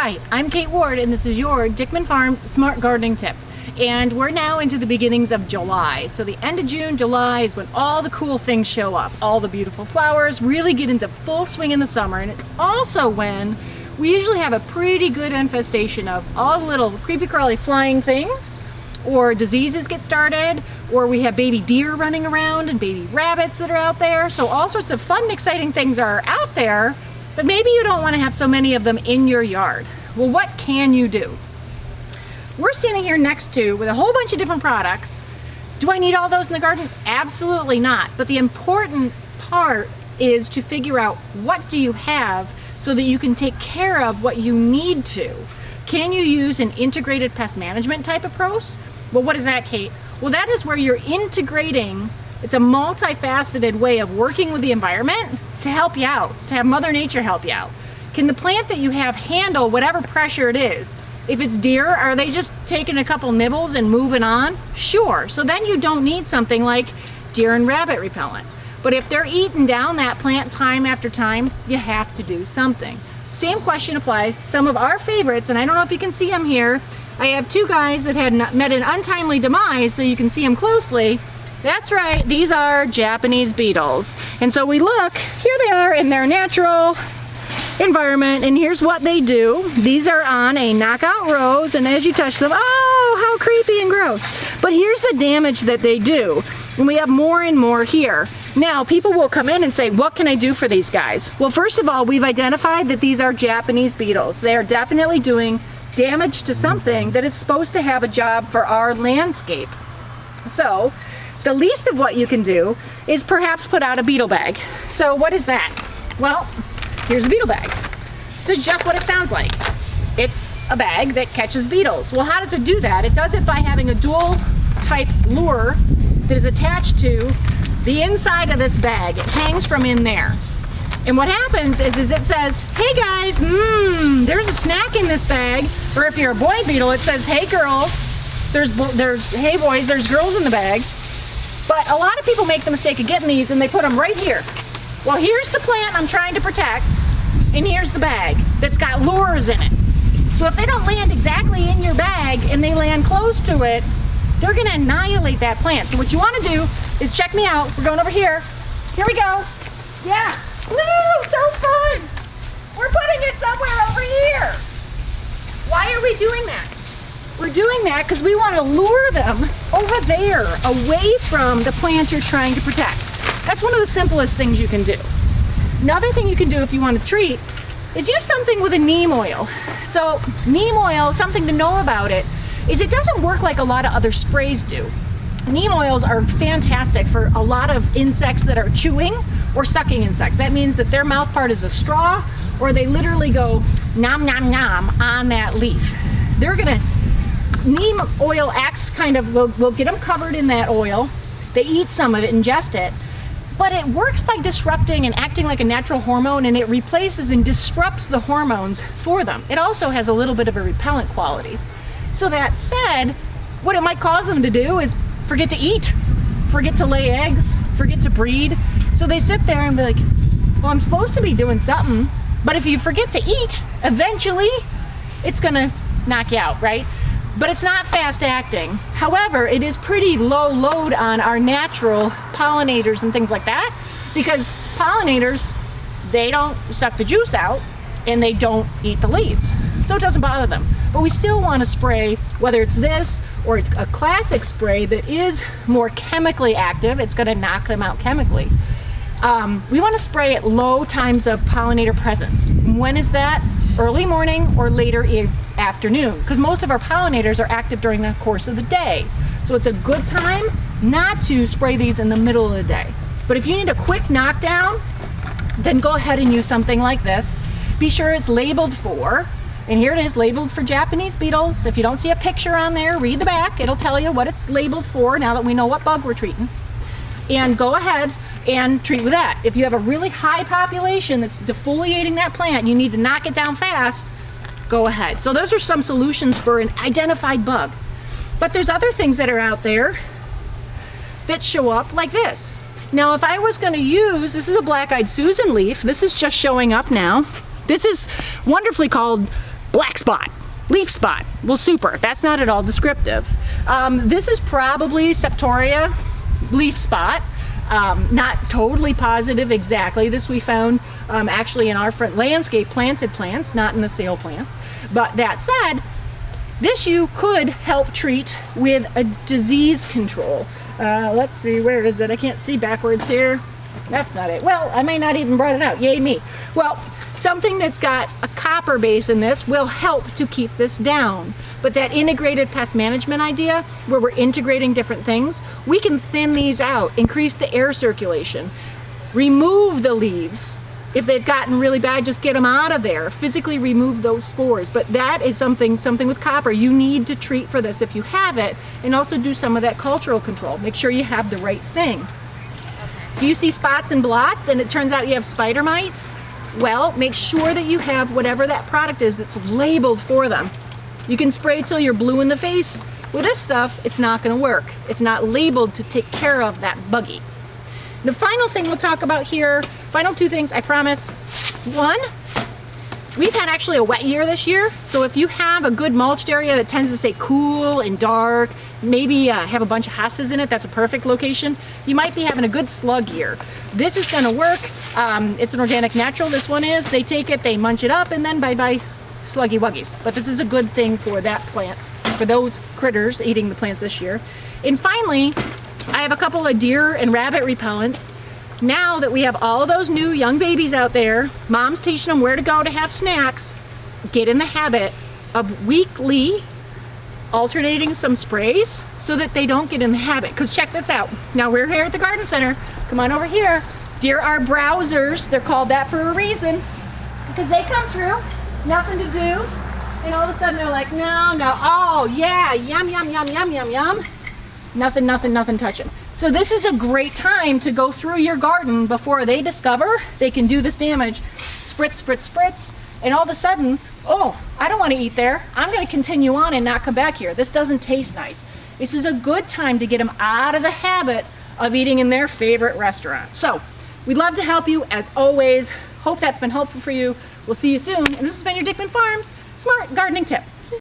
Hi, I'm Kate Ward and this is your Dickman Farms Smart Gardening Tip. And we're now into the beginnings of July. So the end of June, July is when all the cool things show up. All the beautiful flowers really get into full swing in the summer, and it's also when we usually have a pretty good infestation of all the little creepy crawly flying things, or diseases get started, or we have baby deer running around and baby rabbits that are out there. So all sorts of fun, exciting things are out there, but maybe you don't want to have so many of them in your yard. Well, what can you do? We're standing here next to with a whole bunch of different products. Do I need all those in the garden? Absolutely not. But the important part is to figure out what do you have so that you can take care of what you need to. Can you use an integrated pest management type approach? Well, what is that, Kate? Well, that is where you're integrating. It's a multifaceted way of working with the environment to help you out, to have Mother Nature help you out. Can the plant that you have handle whatever pressure it is? If it's deer, are they just taking a couple nibbles and moving on? Sure. So then you don't need something like deer and rabbit repellent. But if they're eating down that plant time after time, you have to do something. Same question applies to some of our favorites, and I don't know if you can see them here. I have two guys that had met an untimely demise, so you can see them closely. That's right, these are Japanese beetles. And so we look, here they are in their natural environment, and here's what they do. These are on a knockout rose, and as you touch them, oh, how creepy and gross. But here's the damage that they do, and we have more and more here. Now, people will come in and say, what can I do for these guys? Well, first of all, we've identified that these are Japanese beetles. They are definitely doing damage to something that is supposed to have a job for our landscape. So, the least of what you can do is perhaps put out a beetle bag. So what is that? Well, here's a beetle bag. This is just what it sounds like. It's a bag that catches beetles. Well, how does it do that? It does it by having a dual type lure that is attached to the inside of this bag. It hangs from in there. And what happens is it says, hey guys, there's a snack in this bag. Or if you're a boy beetle, it says, hey girls, hey boys, there's girls in the bag. But a lot of people make the mistake of getting these and they put them right here. Well, here's the plant I'm trying to protect, and here's the bag that's got lures in it. So if they don't land exactly in your bag and they land close to it, they're gonna annihilate that plant. So what you wanna do is check me out. We're going over here. Here we go. Yeah. Woo, so fun. We're putting it somewhere over here. Why are we doing that? We're doing that because we want to lure them over there, away from the plant you're trying to protect. That's one of the simplest things you can do. Another thing you can do if you want to treat is use something with a neem oil. So neem oil, something to know about it, is it doesn't work like a lot of other sprays do. Neem oils are fantastic for a lot of insects that are chewing or sucking insects. That means that their mouth part is a straw, or they literally go nom nom nom on that leaf. Neem oil acts kind of, will get them covered in that oil. They eat some of it, ingest it, but it works by disrupting and acting like a natural hormone, and it replaces and disrupts the hormones for them. It also has a little bit of a repellent quality. So that said, what it might cause them to do is forget to eat, forget to lay eggs, forget to breed. So they sit there and be like, well, I'm supposed to be doing something, but if you forget to eat, eventually it's gonna knock you out, right? But it's not fast acting. However, it is pretty low load on our natural pollinators and things like that, because pollinators, they don't suck the juice out and they don't eat the leaves. So it doesn't bother them. But we still want to spray, whether it's this or a classic spray that is more chemically active, it's gonna knock them out chemically. We want to spray at low times of pollinator presence. When is that? Early morning or later afternoon, because most of our pollinators are active during the course of the day. So it's a good time not to spray these in the middle of the day. But if you need a quick knockdown, then go ahead and use something like this. Be sure it's labeled for, and here it is, labeled for Japanese beetles. If you don't see a picture on there, read the back. It'll tell you what it's labeled for now that we know what bug we're treating. And go ahead and treat with that. If you have a really high population that's defoliating that plant, you need to knock it down fast, go ahead. So those are some solutions for an identified bug. But there's other things that are out there that show up like this. Now, if I was going to use, this is a black-eyed Susan leaf. This is just showing up now. This is wonderfully called Black spot, leaf spot. Well, super. That's not at all descriptive. This is probably Septoria leaf spot. Not totally positive exactly. This we found actually in our front landscape planted plants, not in the sale plants. But that said, this you could help treat with a disease control. Let's see, where is it? I can't see backwards here. That's not it. Well, I may not even brought it out. Yay me. Well, something that's got a copper base in this will help to keep this down. But that integrated pest management idea, where we're integrating different things, we can thin these out, increase the air circulation, remove the leaves. If they've gotten really bad, just get them out of there. Physically remove those spores. But that is something with copper. You need to treat for this if you have it, and also do some of that cultural control. Make sure you have the right thing. Do you see spots and blots and it turns out you have spider mites? Well, make sure that you have whatever that product is that's labeled for them. You can spray till you're blue in the face. With this stuff, it's not going to work. It's not labeled to take care of that buggy. The final thing we'll talk about here, final two things, I promise. One, we've had actually a wet year this year, so if you have a good mulched area that tends to stay cool and dark, maybe have a bunch of hostas in it, that's a perfect location. You might be having a good slug year. This is going to work. It's an organic natural, this one is. They take it, they munch it up, and then bye-bye sluggy wuggies. But this is a good thing for that plant, for those critters eating the plants this year. And finally, I have a couple of deer and rabbit repellents. Now that we have all those new young babies out there, mom's teaching them where to go to have snacks, get in the habit of weekly alternating some sprays so that they don't get in the habit. Because check this out. Now we're here at the garden center. Come on over here. Deer are browsers. They're called that for a reason. Because they come through, nothing to do, and all of a sudden they're like, no, oh yeah, yum, yum, yum, yum, yum, yum. Nothing, nothing, nothing touching. So this is a great time to go through your garden before they discover they can do this damage. Spritz, spritz, spritz. And all of a sudden, oh, I don't want to eat there. I'm going to continue on and not come back here. This doesn't taste nice. This is a good time to get them out of the habit of eating in their favorite restaurant. So we'd love to help you as always. Hope that's been helpful for you. We'll see you soon. And this has been your Dickman Farms Smart Gardening Tip.